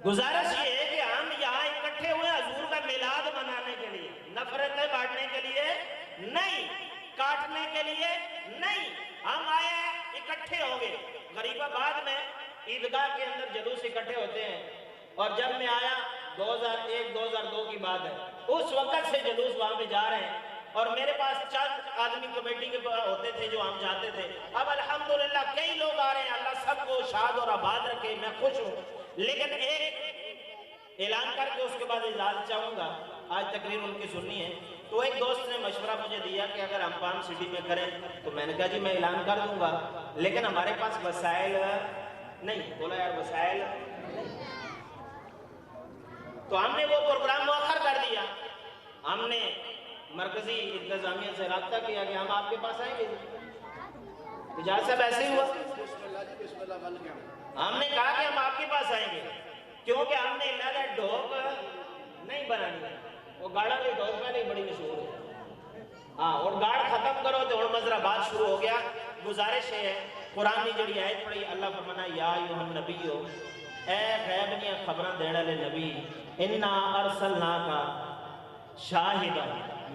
گزارش یہ ہے کہ ہم یہاں اکٹھے ہوئے حضور کا میلاد منانے کے لیے، نفرتیں بانٹنے کے لیے نہیں، کاٹنے کے لیے نہیں، ہم آئے ہیں اکٹھے ہوں گے۔ غریب آباد میں عیدگاہ کے اندر جلوس اکٹھے ہوتے ہیں، اور جب میں آیا 2001-2002 کی بات ہے، اس وقت سے جلوس وہاں پہ جا رہے ہیں، اور میرے پاس چند آدمی کمیٹی کے ہوتے تھے جو ہم جاتے تھے۔ اب الحمدللہ کئی لوگ آ رہے ہیں، اللہ سب کو شاد اور آباد رکھے، میں خوش ہوں۔ لیکن ایک اعلان کر کے اس کے بعد اجازت چاہوں گا، آج تقریر ان کی سننی ہے۔ تو ایک دوست نے مشورہ مجھے دیا کہ اگر ہم پام سٹی میں کریں، تو میں نے کہا جی میں اعلان کر دوں گا، لیکن ہمارے پاس وسائل نہیں۔ بولا یار وسائل نہیں، تو ہم نے وہ پروگرام مؤخر کر دیا۔ ہم نے مرکزی انتظامیہ سے رابطہ کیا کہ ہم آپ کے پاس آئیں گے۔ اجازت صاحب ایسے ہی ہوا، ہم نے کہا کہ ہم آپ کے پاس آئیں گے، کیونکہ ہم نے لہذا ڈھوک نہیں بنانی ہے، وہ گاڑا بھی ڈھوک میں نہیں بڑی مشہور ہے، ہاں، اور گاڑ ختم کرو تو اور مزرہ بات شروع ہو گیا۔ گزارش ہے قرآن جڑی آیت پڑھی، اللہ فرمانا یا ایھا النبیو، اے غیب دیاں خبراں دینے والے نبی، انا ارسلناک شاہدا،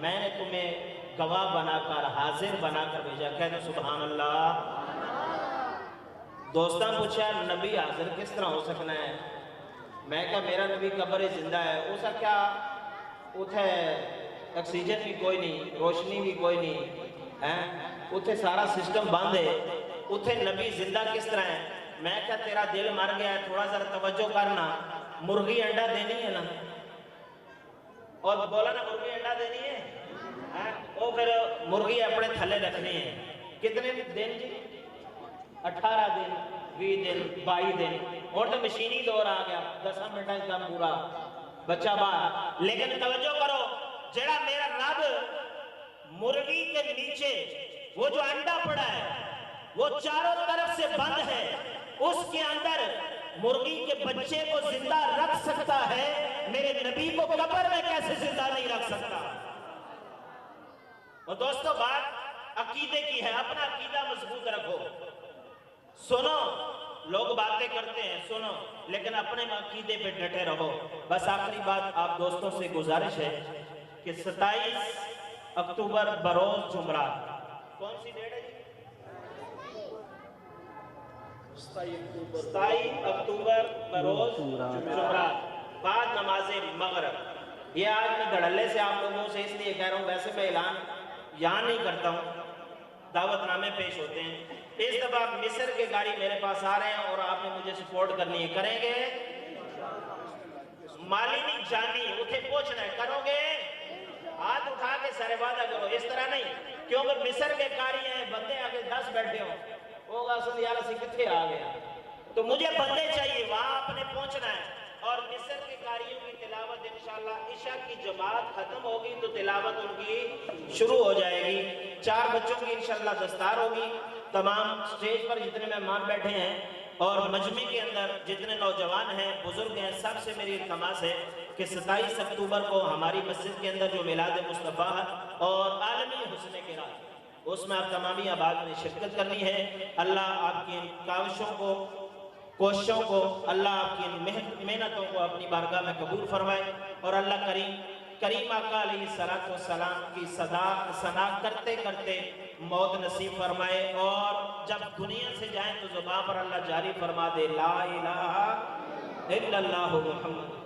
میں نے تمہیں گواہ بنا کر، حاضر بنا کر بھیجا۔ کہتے ہیں سبحان اللہ۔ دوستاں پوچھا نبی حاضر کس طرح ہو سکنا ہے؟ میں کہا میرا نبی قبر زندہ ہے، اسا کیا اتھے آکسیجن بھی کوئی نہیں، روشنی بھی کوئی نہیں، اتھے سارا سسٹم بند ہے، اتھے نبی زندہ کس طرح ہے؟ میں کہا تیرا دل مر گیا ہے، تھوڑا ذرا توجہ کرنا، مرغی انڈا دینی ہے نا، اور بولا نا مرغی انڈا دینی ہے، وہ پھر مرغی اپنے تھلے رکھنی ہے، کتنے دن جی؟ 18 دن، 20 دن، 22 دن، اور تو مشینی دور آ گیا، 10 منٹا اس کا پورا بچہ باہر۔ لیکن توجہ کرو، جڑا میرا رب مرغی کے نیچے وہ جو انڈا پڑا ہے، وہ چاروں طرف سے بند ہے، اس کے اندر مرغی کے بچے کو زندہ رکھ سکتا ہے، میرے نبی کو قبر میں کیسے زندہ نہیں رکھ سکتا؟ اور دوستو بات عقیدے کی ہے، اپنا عقیدہ مضبوط رکھو، سنو، لوگ باتیں کرتے ہیں سنو، لیکن اپنے عقیدے پہ ڈٹے رہو۔ بس آخری بات آپ دوستوں سے گزارش ہے کہ 27 اکتوبر بروز جمعرات، کون سی ڈیٹ ہے جی؟ 27 اکتوبر بروز جمعرات، بعد نماز مغرب۔ یہ آج میں دھڑلے سے آپ لوگوں سے اس لیے کہہ رہا ہوں، ویسے میں اعلان یہاں نہیں کرتا ہوں، دعوت نامے پیش ہوتے ہیں۔ اس دفعہ مصر کے گاڑی میرے پاس آ رہے ہیں، اور آپ نے مجھے سپورٹ کرنی ہے، کریں گے؟ مالی نہیں جانی، اتھے پوچھنا ہے، کرو گے؟ ہاتھ اٹھا کے سارے وعدہ کرو، اس طرح نہیں، کیونکہ مصر کے گاڑی ہیں، بندے آگے 10 بیٹھے ہوں، ہوگا سن یار اسی کتھے آ گیا، تو مجھے بندے چاہیے، وہاں آپ نے پہنچنا ہے۔ اور مصر کے قاریوں کی تلاوت انشاءاللہ عشاء کی جماعت ختم ہوگی تو تلاوت ان کی شروع ہو جائے گی۔ 4 بچوں کی انشاءاللہ دستار ہوگی، تمام سٹیج پر جتنے مہمان بیٹھے ہیں اور مجمع کے اندر جتنے نوجوان ہیں، بزرگ ہیں، سب سے میری التماس ہے کہ 27 اکتوبر کو ہماری مسجد کے اندر جو میلاد مصطفیٰ اور عالمی حسن کے رات، اس میں آپ تمامی آباد میں شرکت کرنی ہے۔ اللہ آپ کی ان کاوشوں کو، کوششوں کو، اللہ آپ کی محنتوں کو اپنی بارگاہ میں قبول فرمائے، اور اللہ کریم آقا علیہ السلام کی ثنا کرتے کرتے موت نصیب فرمائے، اور جب دنیا سے جائیں تو زبان پر اللہ جاری فرما دے لا الہ الا اللہ محمد۔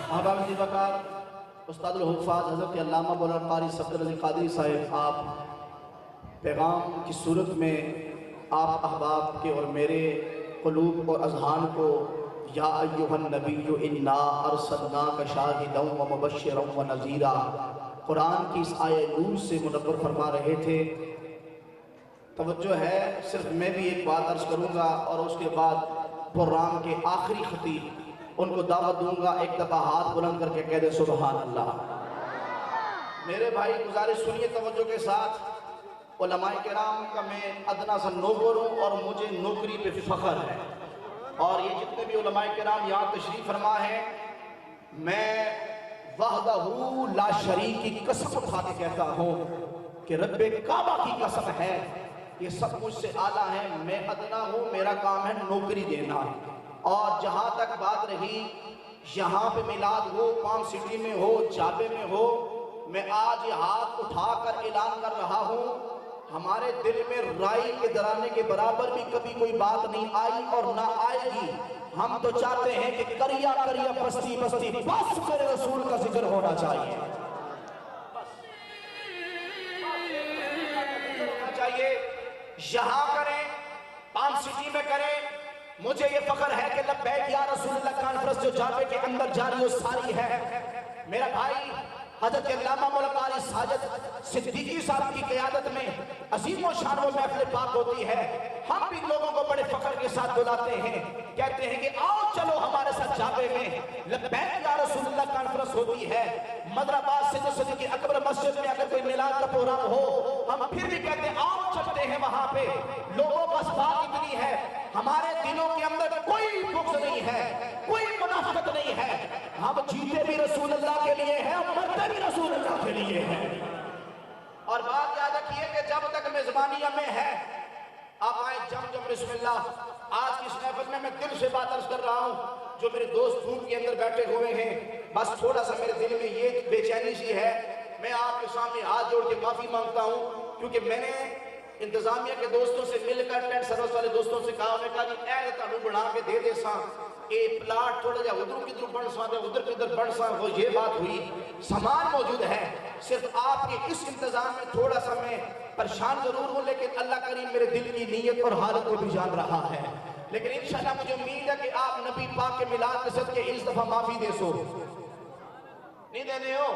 احباب کی وقار استاد الحفاظ حضرت علامہ مولانا قاری صفدر علی قادری صاحب، آپ پیغام کی صورت میں آپ احباب کے اور میرے قلوب اور اذہان کو یا ایھا النبی انا ارسلناک شاہدا و مبشرا و نذیرا قرآن کی اس آیہ نور سے منور فرما رہے تھے۔ توجہ ہے، صرف میں بھی ایک بات عرض کروں گا، اور اس کے بعد پروگرام کے آخری خطیب ان کو دعوت دوں گا، ایک دفعہ ہاتھ بلند کر کے کہہ دے سبحان اللہ۔ میرے بھائی گزارش سنیے توجہ کے ساتھ، علماء کرام کا میں ادنا سا نوکر ہوں، اور مجھے نوکری پہ فخر ہے، اور یہ جتنے بھی علماء کرام یہاں تشریف فرما ہے، میں وحدہ لا شریک کی قسم اٹھا کے کہتا ہوں کہ رب کعبہ کی قسم ہے یہ سب مجھ سے اعلیٰ ہیں، میں ادنا ہوں، میرا کام ہے نوکری دینا۔ اور جہاں تک بات رہی یہاں پہ میلاد ہو، پام سٹی میں ہو، جابے میں ہو، میں آج یہ ہاتھ اٹھا کر اعلان کر رہا ہوں، ہمارے دل میں رائی کے درانے کے برابر بھی کبھی کوئی بات نہیں آئی اور نہ آئے گی۔ ہم تو چاہتے ہیں کہ کریا کریا بستی بستی بس میرے رسول کا ذکر ہونا چاہیے، یہاں کریں، پام سٹی میں کریں۔ مجھے یہ فخر ہے کہ لبیک یا رسول اللہ کانفرنس جو جابے کے اندر جاری و ساری ہے، میرا بھائی حضرت علامہ مولانا قاری ساجد صدیقی صاحب کی قیادت میں عظیم و شان و محفل پاک ہوتی ہے۔ ہم بھی لوگوں کو بڑے فخر کے ساتھ بلاتے ہیں، کہتے ہیں کہ آؤ چلو ہمارے ساتھ جابے میں لبیک یا رسول اللہ کانفرنس ہوتی ہے۔ مدرآباد سے جو صدیقی اکبر مسجد میں اگر کوئی میلاد کا پروگرام ہو، ہم پھر بھی کہتے ہیں آؤ چلتے ہیں وہاں پہ۔ لوگوں بس بات اتنی ہے، ہمارے دلوں کے اندر کوئی بغض نہیں ہے، کوئی منافقت نہیں ہے، ہم جیتے بھی رسول اللہ کے لیے ہیں اور مرتے بھی رسول اللہ کے لیے ہیں۔ اور بات یاد رکھیے کہ جب تک میزبانیہ میں ہے، آپ آئیں جم جم بسم اللہ۔ آج کی اس محفل میں دل سے بات عرض کر رہا ہوں، جو میرے دوست دھوپ کے اندر بیٹھے ہوئے ہیں، بس تھوڑا سا میرے دل میں یہ بے چینی سی ہے، میں آپ کے سامنے ہاتھ جوڑ کے معافی مانگتا ہوں، کیونکہ میں نے انتظامیہ کے دوستوں سے مل کر ٹینٹ سروس والے دوستوں سے کہا، انہیں کہا جی اے تانوں بنا کے دے دے ساں، اے پلاٹ تھوڑا جا ادھر کی ادھر بڑھ ساں، ادھر کی ادھر بڑھ ساں، وہ یہ بات ہوئی۔ سامان موجود ہے، صرف آپ کے اس انتظام میں تھوڑا سا میں پریشان ضرور ہوں، لیکن اللہ کریم میرے دل کی نیت اور حالت کو بھی جان رہا ہے۔ لیکن انشاءاللہ مجھے امید ہے کہ آپ نبی پاک کے میلاد کے صدقے اس دفعہ معافی دے سو، نہیں دینے ہو؟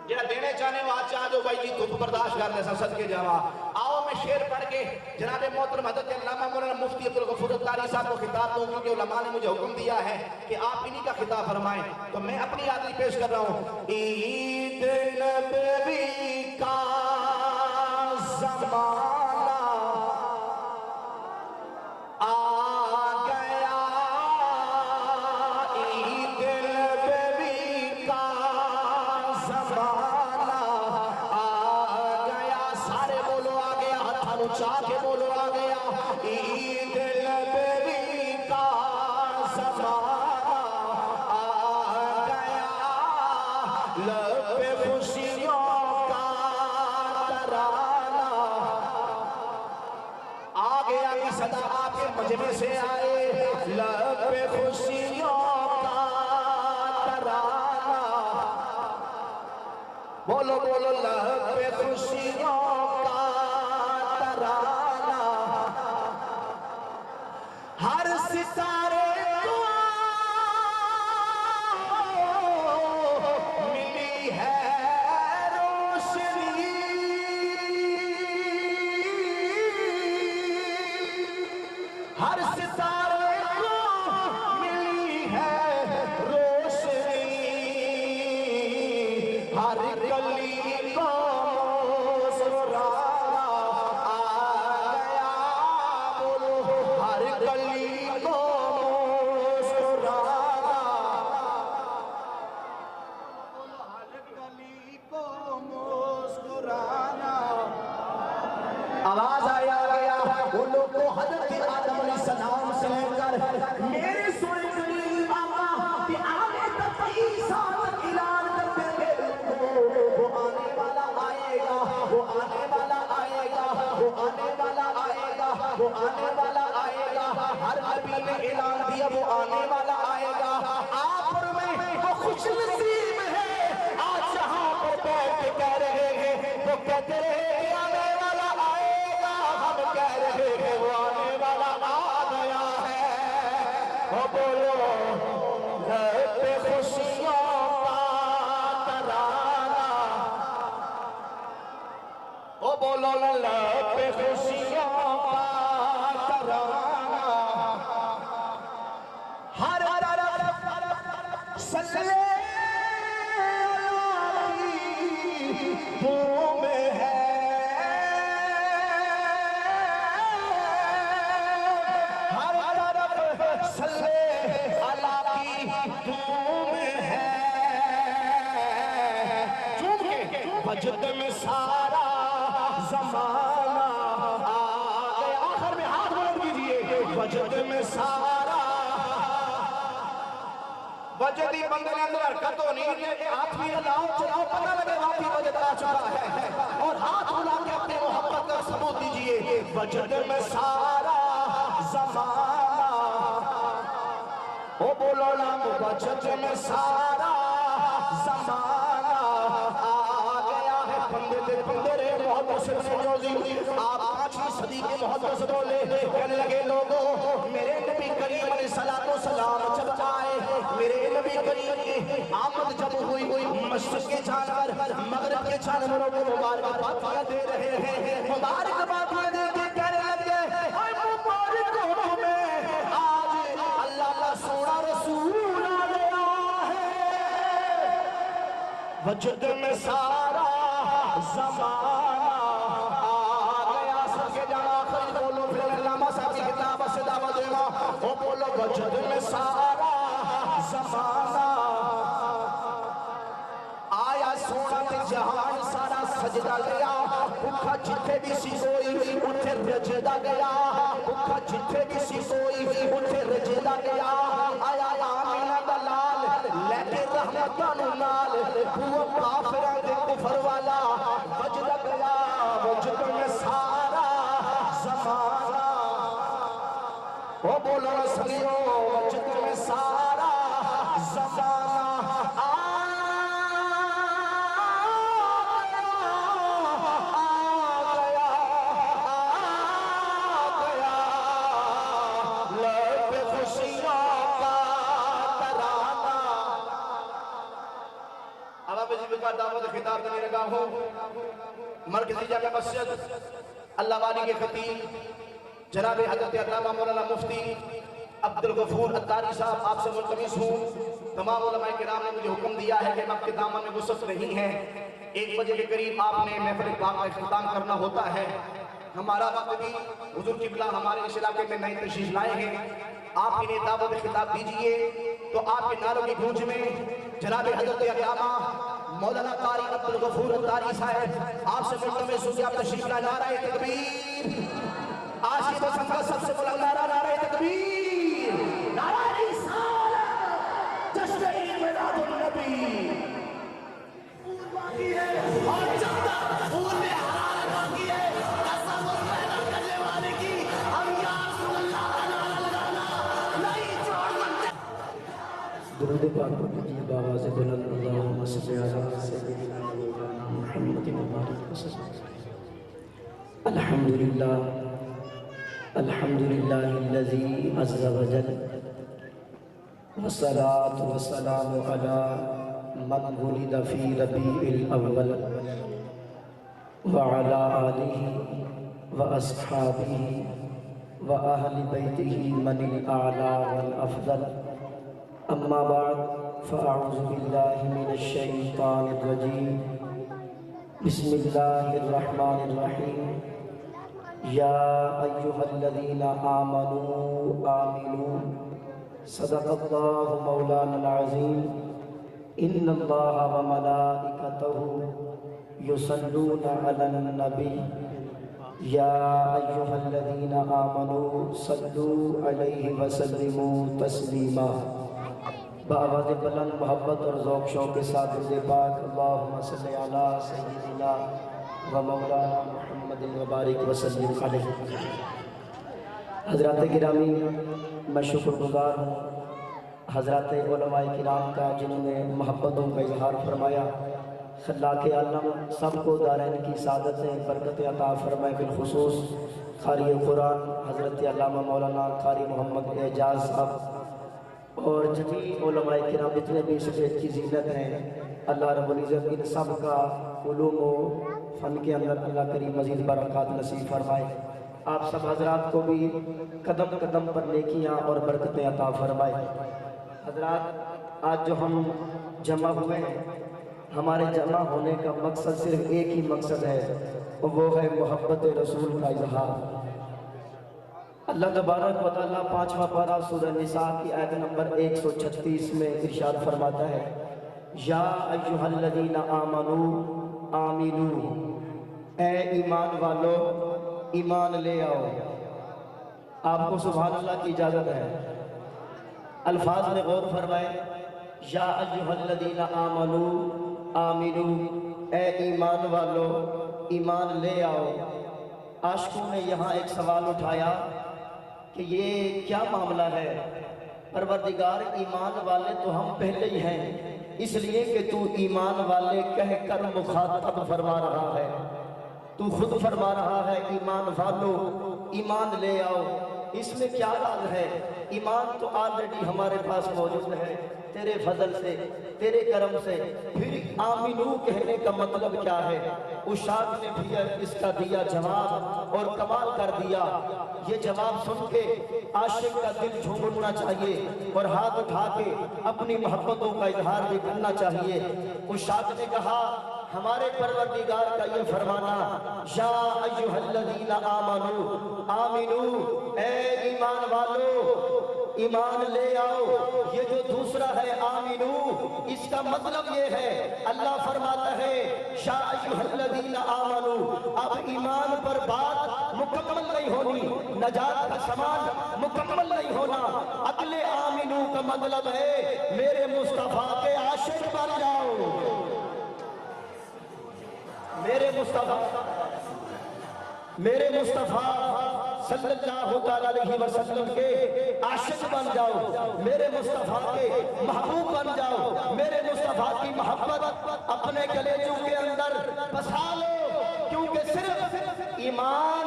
جہاں دینے چاہنے وہاں چاہ دو بھائی جی دھوپ برداشت کر لے سا صدقے جاوا۔ آؤ میں شعر پڑھ کے جناب محترم حضرت علامہ مولانا مفتی عبدالغفور القاری صاحب کو خطاب دوں، کیونکہ علماء نے مجھے حکم دیا ہے کہ آپ انہی کا خطاب فرمائیں، تو میں اپنی حاضری پیش کر رہا ہوں۔ عید نبوی کا زمانہ آ گیا، عید نبوی کا زمانہ آ گیا، سارے بولو آ گیا، ہتھانو چاہ کے بولو آ گیا، عید نبوی کا زمانہ آ گیا، لب پہ خوشیوں کا ترانہ آ گیا، کی صدا آپ کے مجمع سے آئے، لب پہ خوشیوں کا ترانہ، بولو بولو لب پہ خوشیوں کا ترانہ، ہر ستارے کو ملی ہے روشنی، ہر ستارے کو ملی ہے روشنی، ہر گلی کو مسکرانا آ گیا، بولو ہر گلی کو مسکرانا، ہر گلی کو مسکرانا، آواز آیا گیا ان لوگ کو حضرت آدم علیہ السلام سے لے کر میرے سوئے قریب آقا کہ آنے تک عیسیٰ تک اعلان کرتے گئے، وہ آنے والا آئے گا، وہ آنے والا آئے گا، وہ آنے والا آئے گا، وہ آنے والا آئے گا، ہر نبی نے اعلان دیا وہ آنے والا آئے گا۔ آپ اور میں وہ خوش نصیب ہے آج جہاں پر بیٹھ کے کہہ رہے ہیں، وہ کہتے رہے کہ آنے والا آئے گا، ہم کہہ رہے ہیں وہ آنے والا آ گیا ہے۔ وہ بولو لب پہ خوشیوں کا ترانہ، وہ بولو لب پہ خوشیوں کا ترانہ، ہر طرف صلی دھوم ہے، ہر طرف صلی اللہ کی دھوم ہے، چون کے وجد میں سارا زمانہ میں سارا وجدی بندے نے اندر حرکت ہونی ہے، ہاتھ بھی لاؤ چلاؤ پتہ لگے واقعی وجد آ چکا ہے، اور ہاتھ ملا کے اپنی محبت کا ثبوت دیجئے، وجد میں سارا زمانہ، او بولو نا وجد میں سارا زمانہ آ گیا ہے، بندے دے بندے رے محبت سے سمجھوزی، آپ 5ویں صدی کے محبت سے بولے، کہنے لگے لوگوں میرے نبی کریم علیہ السلام جب آئے، میرے نبی کریم آمد جب ہوئی مشرق کے جانور مغرب کے جانوروں کو مبارک باتیاں دے رہے ہیں، مبارک باتیاں دے کے کہنے لگے اے مبارک ہو میں آج اللہ کا سونا رسول آ گیا ہے، وجد میں سارا زمانہ آ گیا، سب کے جانا آخری بولو پھر علامہ صاحب کی کتاب سے دعوت دینا، وہ بولو وجد میں سارا زمانہ آیا، سونا تے جہان سارا سجدہ گیا، بھکھا جتھے بھی سی کوئی اٹھے رجدہ گیا، بھکھا جتھے بھی سی کوئی اٹھے رجدہ گیا، آیا آمینہ دلال لے کے رحمتانو نال، وہ کافرہ دے کفر والا وجدہ گیا، وجد میں سارا زمانہ، وہ بولو رسلیو وجد میں سارا زمانہ آ گیا، لب خوشیوں کا ترانہ۔ اب آپ اسی بکار دعوت خطاب کرنے لگا ہوں، مرکزی جامع مسجد اللہ والی کے خطیب جناب حضرت علامہ مولانا مفتی عبدالغفور اتاری صاحب آپ سے ملتمس ہوں، تمام علماء کرام نے مجھے حکم دیا ہے کہ میں آپ کے دامن میں گسست نہیں ہے، 1 بجے کے قریب آپ نے محفل پاک کا اختتام کرنا ہوتا ہے، ہمارا وقت بھی حضور قبلہ ہمارے اس علاقے میں نئی تشریف لائے ہیں، آپ انہیں دعوت خطاب دیجئے، تو آپ کے نعروں کی گونج میں جناب حضرت علامہ مولانا قاری عبدالغفور اتاری صاحب آپ سے ملتمس ہوں کہ آپ تشریف لائے، نعرہ تکبیر، آج کی پسند کا سب سے بلند نعرہ، نعرہ تکبیر، نعرہ رسالت، جشن عید میلاد النبی، پھول باقی ہے اور جب تک پھول میں حرارت باقی ہے، تصور پیدا کرنے والے کی ہم یا رسول اللہ کا نعرہ لگانا نہیں چھوڑ سکتے۔ درود پاک پڑھیے بآواز بلند، اللہم صلی علی سیدنا مولانا محمد مبارک وسلم۔ الحمدللہ الحمدللہ الذی عز وجل، والصلاة والسلام علی من ولد فی ربیع الاول، وعلی آلہ واصحابہ واہل بیتہ من الاعلی والافضل، اما بعد فاعوذ باللہ من الشیطان الرجیم، بسم اللہ الرحمن الرحیم، یا ایہا الذین آمنوا آمنوا، صدق اللہ مولانا العظیم، ان اللہ وملائکتہ یصلون علی النبی، یا ایہا الذین آمنوا صلوا علیہ وسلموا تسلیما۔ بآواز بلند محبت اور ذوق شوق کے ساتھ درود پاک، اللہم صلی علی سیدنا و مولانا محمد مبارک وسلم علیہ۔ حضرات گرامی، میں شکر گزار ہوں حضرات علماء کرام کا جنہوں نے محبتوں کا اظہار فرمایا، خلاق عالم سب کو دارین کی سعادتیں برکت عطا فرمائے، بالخصوص قاری قرآن حضرت علامہ مولانا قاری محمد اعجاز صاحب اور جتنی علماء کرام جتنے بھی اس بیت کی زینت ہیں، اللہ رب العزت ان سب کا علوم و فن کے اندر اللہ کریم مزید برکات نصیب فرمائے، آپ سب حضرات کو بھی قدم قدم پر نیکیاں اور برکتیں عطا فرمائے۔ حضرات، آج جو ہم جمع ہوئے ہیں، ہمارے جمع ہونے کا مقصد صرف ایک ہی مقصد ہے، وہ ہے محبت رسول کا اظہار۔ اللہ تبارک و تعالیٰ 5واں پارہ سورہ نساء کی آیت نمبر 136 میں ارشاد فرماتا ہے، یا ایہا الذین آمنوا آمنوا، اے ایمان والو ایمان لے آؤ۔ آپ کو سبحان اللہ کی اجازت ہے۔ الفاظ میں غور فرمائیں۔ یا ایھا الذین آمنوا آمنو، اے ایمان والو ایمان لے آؤ۔ عاشقوں نے یہاں ایک سوال اٹھایا کہ یہ کیا معاملہ ہے؟ پروردگار ایمان والے تو ہم پہلے ہی ہیں، اس لیے کہ تو ایمان والے کہہ کر مخاطب فرما رہا ہے، تو خود فرما رہا ہے ایمان والو ایمان لے آؤ، اس میں کیا راز ہے؟ ایمان تو آلریڈی ہمارے پاس موجود ہے تیرے فضل سے، تیرے کرم سے، پھر آمینو کہنے کا مطلب کیا ہے؟ اشاق نے بھی اس کا دیا جواب اور کمال کر دیا۔ یہ جواب سن کے عاشق کا دل جھوم اٹھنا چاہیے اور ہاتھ اٹھا کے اپنی محبتوں کا اظہار بھی کرنا چاہیے۔ اشاق نے کہا ہمارے پروردگار کا یہ فرمانا یا ایھا الذین آمنو آمنو، اے ایمان والو ایمان لے آؤ، یہ جو دوسرا ہے آمینو، اس کا مطلب یہ ہے اللہ فرماتا ہے یا ایھا الذین آمنو، اب ایمان پر بات مکمل نہیں ہونی، نجات کا سامان مکمل نہیں ہونا، اگلے آمینو کا مطلب ہے میرے مصطفیٰ کے عاشق بن جاؤ، میرے مصطفیٰ صلی اللہ علیہ وسلم کے عاشق بن جاؤ، میرے مصطفیٰ کے محبوب بن جاؤ، میرے مصطفیٰ کی محبت اپنے کلیجوں کے اندر بسا لو، کیونکہ صرف ایمان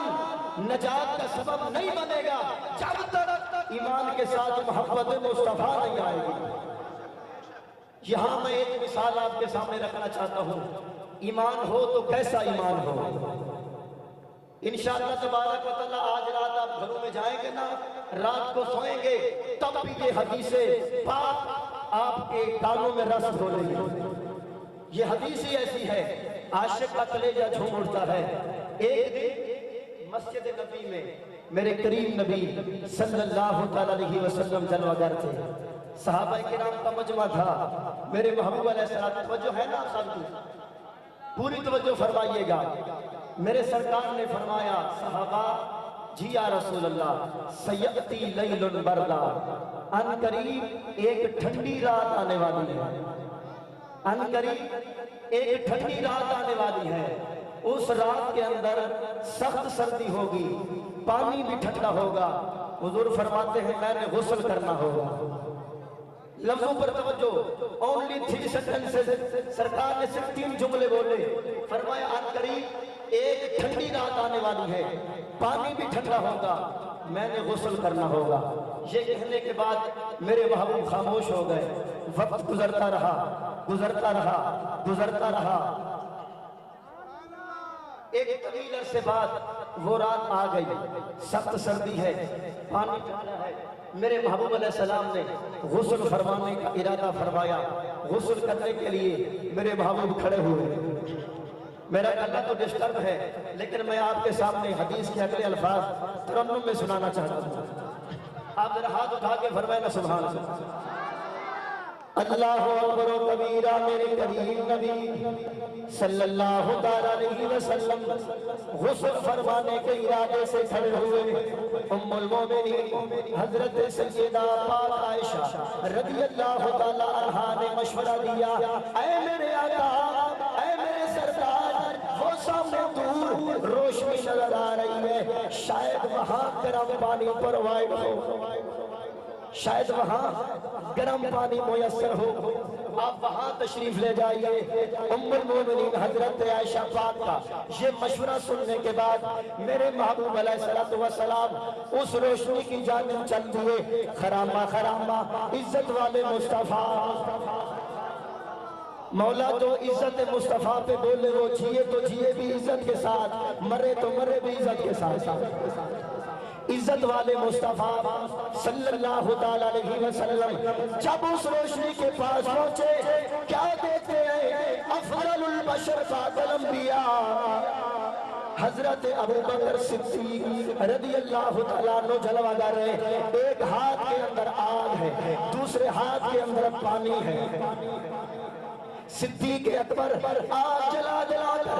نجات کا سبب نہیں بنے گا جب تک ایمان کے ساتھ محبت مصطفیٰ نہیں آئے گی۔ یہاں میں ایک مثال آپ کے سامنے رکھنا چاہتا ہوں، ایمان ہو تو کیسا ایمان ہو؟ انشاءاللہ تبارک و تعالیٰ آج رات آپ گھروں میں جائیں گے نا، رات کو سوئیں گے تب بھی یہ حدیث پاک آپ کے کانوں میں رس ڈولے گی۔ یہ حدیث ہی ایسی ہے، عاشق کا کلیجہ جھوم اٹھتا ہے۔ ایک دن مسجد نبی میں میرے کریم نبی صلی اللہ علیہ وسلم جلوہ گر تھے، صحابہ کرام کا مجمع تھا، میرے محبوب علیہ السلام، توجہ ہے نا سب کی؟ پوری توجہ فرمائیے گا۔ میرے سرکار نے فرمایا صحابہ جی یا رسول اللہ سیأتی لیل بردا، ان قریب ایک ٹھنڈی رات آنے والی ہے، ان قریب ایک ٹھنڈی رات آنے والی ہے، اس رات کے اندر سخت سردی ہوگی، پانی بھی ٹھنڈا ہوگا، حضور فرماتے ہیں میں نے غسل کرنا ہوگا۔ لفظوں پر توجہ، only 3 sentences، سرکار نے صرف 3 جملے بولے، فرمایا ان قریب ایک ٹھنڈی رات آنے والی ہے، پانی بھی ٹھنڈا ہوگا، میں نے غسل کرنا ہوگا۔ یہ کہنے کے بعد میرے محبوب خاموش ہو گئے، وقت گزرتا رہا، گزرتا رہا، گزرتا رہا، ایک طویل عرصے بعد وہ رات آ گئی، سخت سردی ہے، پانی ٹھنڈا ہے، میرے محبوب علیہ السلام نے غسل فرمانے کا ارادہ فرمایا۔ غسل کرنے کے لیے میرے محبوب کھڑے ہوئے، میرا گلا تو ڈسٹرب ہے لیکن میں آپ کے سامنے حدیث کے اگلے الفاظ ترنم میں سنانا چاہتا ہوں۔ آپ ذرا ہاتھ اٹھا کے فرمائیں نا سبحان اللہ۔ اللہ اکبر و کبیرہ، میرے کریم نبی صلی اللہ علیہ وسلم غسل فرمانے کے ارادے سے کھڑے ہوئے۔ ام المومنین حضرت سیدہ پاک عائشہ رضی اللہ تعالی عنہا نے مشورہ دیا، اے میرے آقا، اے میرے سردار، وہ سامنے دور روشنی نظر آ رہی ہے، شاید وہاں گرم پانی پروائیڈ ہو، شاید وہاں گرم پانی میسر ہو، آپ وہاں تشریف لے جائیے۔ ام المومنین حضرت عائشہ پاک کا یہ مشورہ سننے کے بعد میرے محبوب علیہ السلام اس روشنی کی جانب چل دیے۔ خرامہ خرامہ عزت والے مصطفیٰ، مولا تو عزت مصطفیٰ پہ بولے، وہ جیے تو جیے بھی عزت کے ساتھ، مرے تو مرے بھی عزت کے ساتھ۔ عزت والے مصطفیٰ صلی اللہ علیہ وسلم جب اس روشنی کے پاس پہنچے، کیا دیکھتے ہیں؟ افضل البشر بعد الانبیاء حضرت ابو بکر صدیق رضی اللہ تعالیٰ عنہ جلوہ گر ہے، ایک ہاتھ کے اندر آگ ہے، دوسرے ہاتھ کے اندر پانی ہے۔ صدیق اکبر آگ جلا جلا کر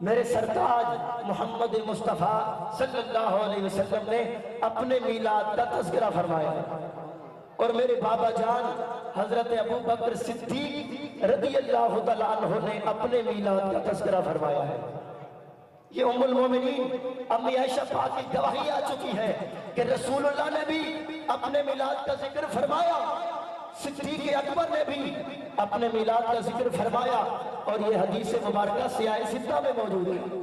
میرے سرتاج محمد مصطفیٰ صلی اللہ علیہ وسلم نے اپنے میلاد کا تذکرہ فرمایا ہے، اور میرے بابا جان حضرت ابو بکر صدیق رضی اللہ تعالیٰ عنہ نے اپنے میلاد کا تذکرہ فرمایا ہے۔ یہ ام المومنین امی عائشہ پاک کی گواہی آ چکی ہے کہ رسول اللہ نے بھی اپنے میلاد کا ذکر فرمایا، صدیق اکبر نے بھی اپنے میلاد کا ذکر فرمایا، اور یہ حدیث مبارکہ سیاہ ستہ میں موجود ہے۔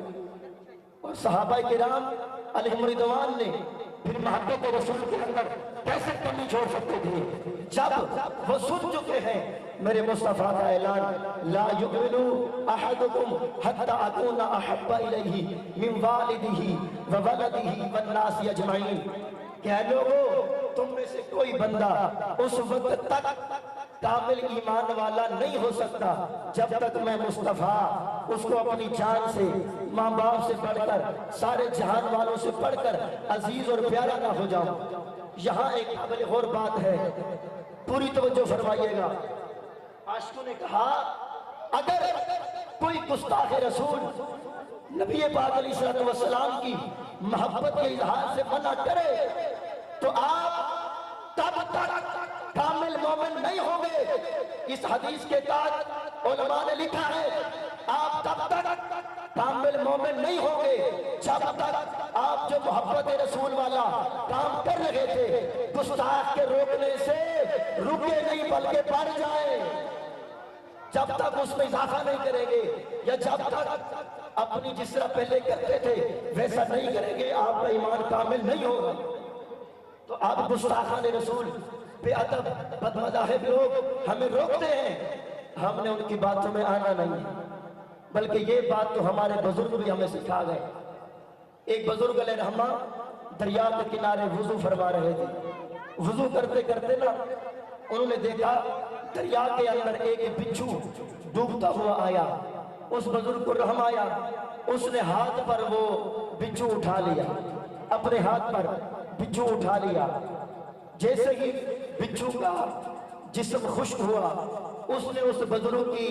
اور صحابہ کرام علیہم رضوان نے پھر محبت رسول کے اندر کیسے کمی چھوڑ سکتے تھے جب وہ سن چکے ہیں میرے مصطفیٰ کا اعلان، لا یؤمن احدکم حتی اکون احب الیہ من والدہ وولدہ والناس اجمعین، کہ اے لوگو تم میں سے کوئی بندہ اس وقت تک کامل ایمان والا نہیں ہو سکتا جب تک میں مصطفیٰ اس کو اپنی جان سے، ماں باپ سے بڑھ کر، سارے جہان والوں سے بڑھ کر عزیز اور پیارا نہ ہو جاؤں۔ یہاں ایک قابل غور بات ہے، پوری توجہ فرمائیے گا۔ عاشقوں نے کہا اگر کوئی گستاخ رسول نبی پاک علیہ السلام کی محبت کے اظہار سے منع کرے تو آپ تب تک کامل مومن نہیں ہوں گے۔ اس حدیث کے تحت علماء نے لکھا ہے آپ تب تک کامل مومن نہیں ہوں گے جب تک آپ جو محبت رسول والا کام کر رہے تھے گستاخ کے روکنے سے رکے نہیں بلکہ بڑھ جائیں، جب تک اس میں اضافہ نہیں کریں گے، یا جب تک اپنی جس طرح پہلے کرتے تھے ویسا نہیں کریں گے، آپ کا ایمان کامل نہیں ہوگا۔ تو آپ گستاخان رسول بے ادب بد مذاہب لوگ ہمیں روکتے ہیں، ہم نے ان کی باتوں میں آنا نہیں، بلکہ یہ بات تو ہمارے بزرگ بھی ہمیں سکھا گئے۔ ایک بزرگ علیہ رحمہ دریا کے کنارے وضو فرما رہے تھے، وضو کرتے کرتے نا انہوں نے دیکھا دریا کے اندر ایک بچھو ڈوبتا ہوا آیا، اس بزرگ کو رحم آیا، اس نے ہاتھ پر وہ بچھو اٹھا لیا، اپنے ہاتھ پر بچھو اٹھا لیا، جیسے ہی بچھو کا جسم خشک ہوا اس نے اس بزرگ کی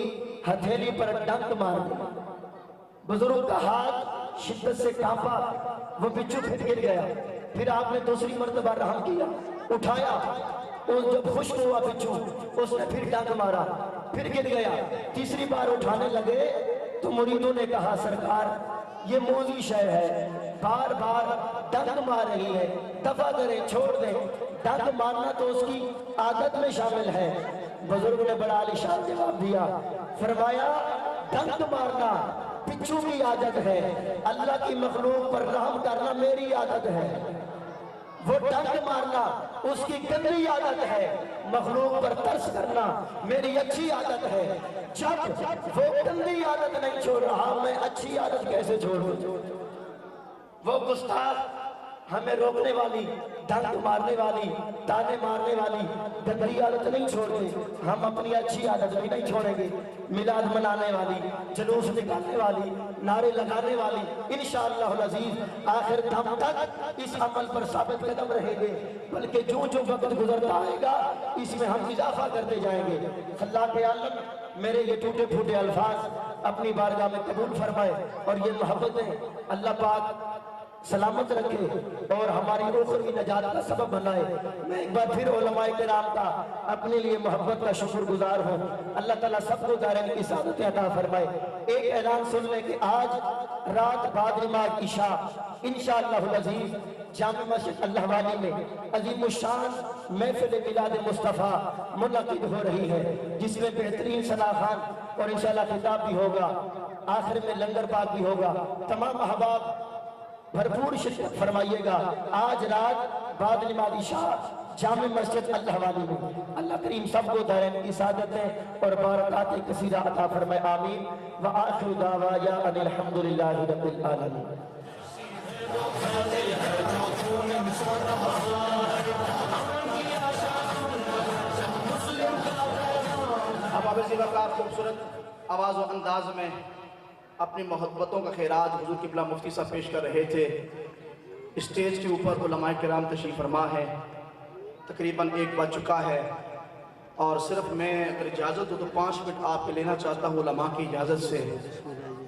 ہتھیلی پر ڈنک مار دیا، بزرگ کا ہاتھ شدت سے کانپا، وہ بچھو پھر گر گیا، پھر آپ نے دوسری مرتبہ رحم کیا، اٹھایا، جب خشک ہوا بچھو اس نے پھر ڈنک مارا، پھر گر گیا، تیسری بار اٹھانے لگے تو مریدوں نے کہا سرکار یہ موذی شے ہے، بار بار ڈنک مار رہی ہے، دفع کریں، چھوڑ دیں، ڈنک مارنا تو اس کی عادت میں شامل ہے۔ بزرگ نے بڑا عالیشان جواب دیا، فرمایا ڈنک مارنا بچھو کی عادت ہے، اللہ کی مخلوق پر رحم کرنا میری عادت ہے، وہ ڈنک مارنا اس کی گندی عادت ہے، مخلوق پر ترس کرنا میری اچھی عادت ہے، جب وہ گندی عادت نہیں چھوڑ رہا میں اچھی عادت کیسے چھوڑوں؟ وہ گستاخ ہمیں روکنے والی، ڈنک مارنے والی، تانے مارنے والی گندی عادت نہیں چھوڑتے، ہم اپنی اچھی عادت بھی نہیں چھوڑیں گے۔ میلاد منانے والی، جلوس نکالنے والی، نعرے لگانے والی، انشاءاللہ العزیز آخر دم تک اس عمل پر ثابت قدم رہیں گے، بلکہ جو جو وقت گزرتا آئے گا اس میں ہم اضافہ کرتے جائیں گے۔ اللہ کے عالم میرے یہ ٹوٹے پھوٹے الفاظ اپنی بارگاہ میں قبول فرمائے، اور یہ محبتیں اللہ پاک سلامت رکھے اور ہماری اخروی نجات کا سبب بنائے۔ میں ایک بار پھر علماء کرام کا اپنے لیے محبت کا شکر گزار ہوں، اللہ تعالیٰ سب کو دارین کی سعادت عطا فرمائے۔ ایک اعلان سن لیں کہ آج رات بعد نماز عشاء انشاءاللہ العزیز جامع مسجد اللہ والی میں عظیم الشان محفل میلاد مصطفیٰ منعقد ہو رہی ہے، جس میں بہترین ثنا خوان اور انشاءاللہ خطاب بھی ہوگا، آخر میں لنگر پاک بھی ہوگا۔ تمام احباب بھرپور شرکت فرمائیے گا آج رات بعد نماز عشاء جامع مسجد اللہ والی میں۔ اللہ کریم سب کو دارین کی سعادتیں اور برکات کثیرہ عطا فرمائے، آمین۔ وآخر دعوانا ان الحمدللہ رب العالمین۔ اب آپ وقار خوبصورت آواز و انداز میں اپنی محبتوں کا خیرات حضور قبلہ مفتی صاحب پیش کر رہے تھے۔ اسٹیج کے اوپر علماء کرام تشریف فرما ہے، تقریباً 1 بج چکا ہے، اور صرف میں اگر اجازت ہو تو 5 منٹ آپ کے لینا چاہتا ہوں علماء کی اجازت سے۔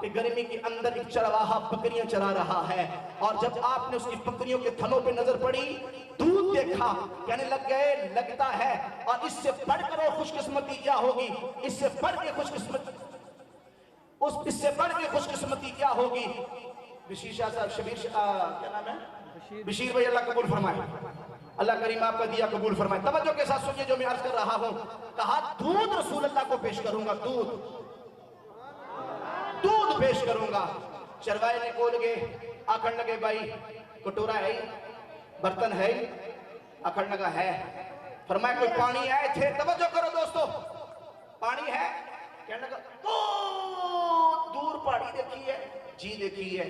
کہ گرمی کے اندر ایک چرواہا بکریاں چرا رہا ہے، اور جب آپ نے اس کی بکریوں کے تھنوں پہ نظر پڑی، دودھ دیکھا، کہنے لگ گئے لگتا ہے، اور اس سے بڑھ کر اور خوش قسمتی کیا ہوگی، اس سے بڑھ کے خوش قسمتی کیا ہوگی۔ بشیر شاہ صاحب، کیا نام ہے، بشیر بھائی، اللہ قبول فرمائے، اللہ کریم آپ کا دیا قبول فرمائے۔ توجہ کے ساتھ سنیے جو میں عرض کر رہا ہوں۔ کہا دودھ رسول اللہ کو پیش کروں گا، دودھ پیش کروں گا۔ چروائے نے کھول گئے، آکھن لگے بھائی کٹورا ہے، برتن ہے، آکھن لگا ہے۔ فرمایا کوئی پانی آئے تھے، توجہ کرو دوستو، پانی ہے، کہنے لگا دور پہاڑی دیکھی ہے، جی دیکھی ہے۔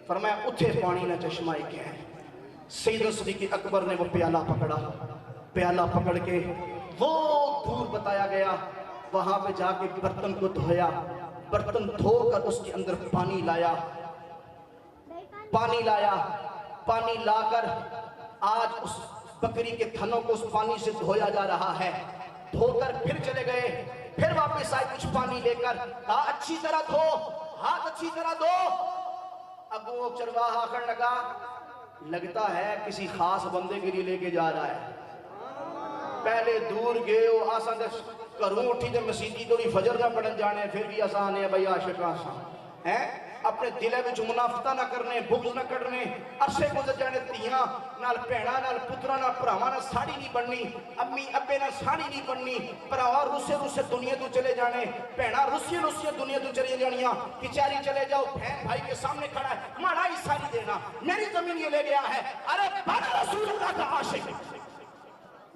فرمایا اتھے پانی نہ چشمہ ایک ہے۔ سیدنا صدیق اکبر نے وہ پیالہ پکڑا، پیالہ پکڑ کے وہ دور بتایا گیا، وہاں پہ جا کے برتن کو دھویا، برتن دھو کر اس کے اندر پانی لایا، پانی لا کر آج اس بکری کے تھنوں کو اس پانی سے دھویا جا رہا ہے۔ دھو کر پھر چلے گئے، پھر واپس آئے کچھ پانی لے کر، کہا اچھی طرح دھو، ہاتھ اچھی طرح دھو۔ اب وہ چرواہا آخر لگا لگتا ہے کسی خاص بندے کے لیے لے کے جا رہا ہے۔ پہلے دور گئے ہو، آسان دے کروں اٹھی دے مسیدی توڑی فجر جا پڑھن جانے، پھر بھی آسان ہے بھائی عاشق آسان ہے۔ اپنے دلے وچ منافقت نہ کرنے، بغض نہ کرنے، عرصے گزر جانے، تیاں نال بھیڑاں نال پتراں نال بھراواں نال ساڑی نہیں بننی، امی ابے نال ساڑی نہیں بننی، بھراواں روسے دنیا تو چلے جانے، بھیڑاں روسیاں دنیا تو چلے جانیاں، کچہری چلے جاؤ، بہن بھائی کے سامنے کھڑا ہے، ماڑا ہی ساڑی دینا، میری زمین یہ لے گیا ہے، ارے بڑا رسول اللہ کا عاشق،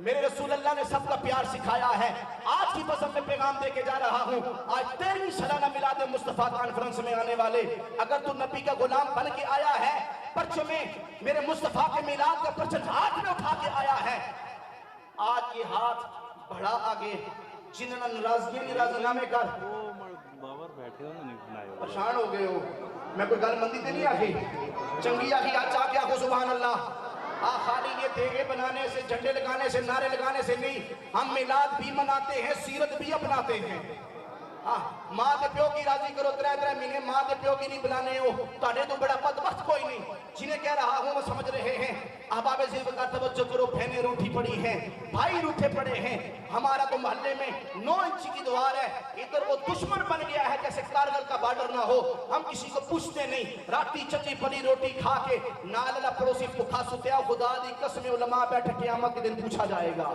میرے رسول اللہ نے سب کا پیار سکھایا ہے۔ آج کی بزم میں پیغام دے کے جا رہا ہوں، آج 13ویں سالانہ میلاد مصطفیٰ کانفرنس میں آنے والے، اگر تو نبی کا غلام بن کے آیا ہے، پرچم میں میرے مصطفیٰ کے میلاد کا پرچم ہاتھ میں اٹھا کے آیا ہے، آج یہ ہاتھ بڑھا آگے، جنہاں ناراضی نامے کر پریشان ہو گئے ہو، میں کوئی گل مندی تے نہیں آگئی، چنگی آگئی آج چاہ کے آگو سبحان اللہ۔ خالی یہ دیگے بنانے سے، جھنڈے لگانے سے، نعرے لگانے سے نہیں، ہم میلاد بھی مناتے ہیں، سیرت بھی اپناتے ہیں۔ ماں دے پیو کی راضی کرو، 3 مہینے ماں دے پیو کی نہیں بلانے ہو، تاڑے تو بڑا بدبخت کوئی نہیں۔ جنہیں کہہ رہا ہوں وہ سمجھ رہے ہیں، احباب ذیل کا توجہ کرو، بہنیں روٹھی پڑی ہیں، بھائی روٹھے پڑے ہیں، ہمارا تو محلے میں 9 انچ کی دیوار ہے، ادھر وہ دشمن بن گیا ہے جیسے کارگل کا بارڈر نہ ہو، ہم کسی کو پوچھتے نہیں، راتی چچی پلی روٹی کھا کے ناللہ پڑوسی بھوکا ستیا، خدا دی قسم علماء بیٹھ قیامت کے دن پوچھا جائے گا۔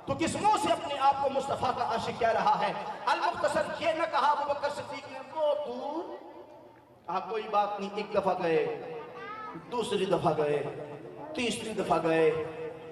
تو کس منہ سے اپنے آپ کو مصطفیٰ کا عاشق کہہ رہا ہے؟ المختصر یہ نہ کہا ابو بکر صدیق نے وہ دور، کہا کوئی بات نہیں، ایک دفعہ گئے، دوسری دفعہ گئے، تیسری دفعہ گئے،